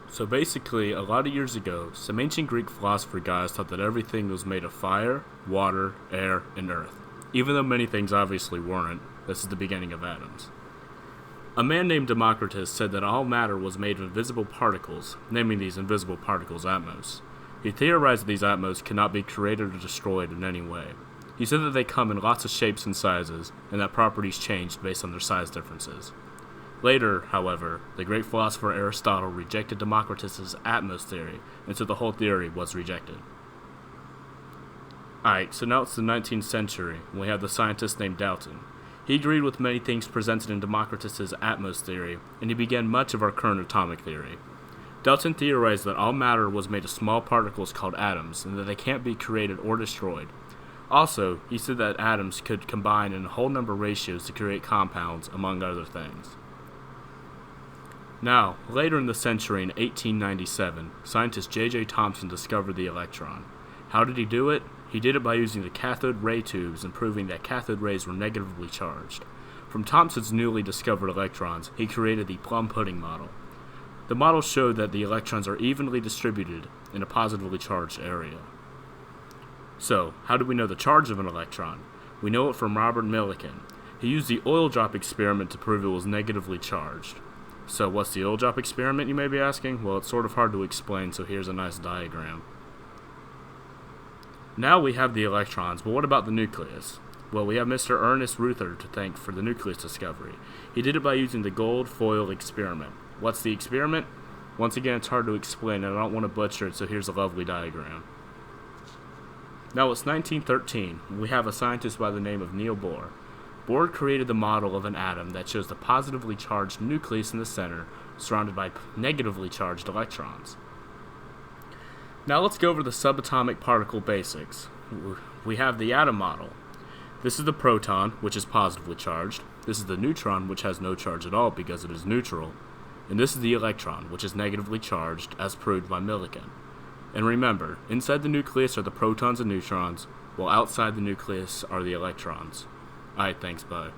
So basically, a lot of years ago, some ancient Greek philosopher guys thought that everything was made of fire, water, air, and earth. Even though many things obviously weren't, this is the beginning of atoms. A man named Democritus said that all matter was made of invisible particles, naming these invisible particles atmos. He theorized that these atmos cannot be created or destroyed in any way. He said that they come in lots of shapes and sizes, and that properties changed based on their size differences. Later, however, the great philosopher Aristotle rejected Democritus's atmos theory, and so the whole theory was rejected. Alright, so now it's the 19th century, and we have the scientist named Dalton. He agreed with many things presented in Democritus's atmos theory, and he began much of our current atomic theory. Dalton theorized that all matter was made of small particles called atoms, and that they can't be created or destroyed. Also, he said that atoms could combine in whole number ratios to create compounds, among other things. Now, later in the century in 1897, scientist J.J. Thompson discovered the electron. How did he do it? He did it by using the cathode ray tubes and proving that cathode rays were negatively charged. From Thompson's newly discovered electrons, he created the plum pudding model. The model showed that the electrons are evenly distributed in a positively charged area. So, how do we know the charge of an electron? We know it from Robert Millikan. He used the oil drop experiment to prove it was negatively charged. So what's the oil drop experiment, you may be asking? Well, it's sort of hard to explain, so here's a nice diagram. Now we have the electrons, but what about the nucleus? Well, we have Mr. Ernest Ruther to thank for the nucleus discovery. He did it by using the gold foil experiment. What's the experiment? Once again, it's hard to explain, and I don't want to butcher it, so here's a lovely diagram. Now it's 1913, and we have a scientist by the name of Niels Bohr. Bohr created the model of an atom that shows the positively charged nucleus in the center, surrounded by negatively charged electrons. Now let's go over the subatomic particle basics. We have the atom model. This is the proton, which is positively charged. This is the neutron, which has no charge at all because it is neutral. And this is the electron, which is negatively charged, as proved by Millikan. And remember, inside the nucleus are the protons and neutrons, while outside the nucleus are the electrons. Alright, thanks, bye.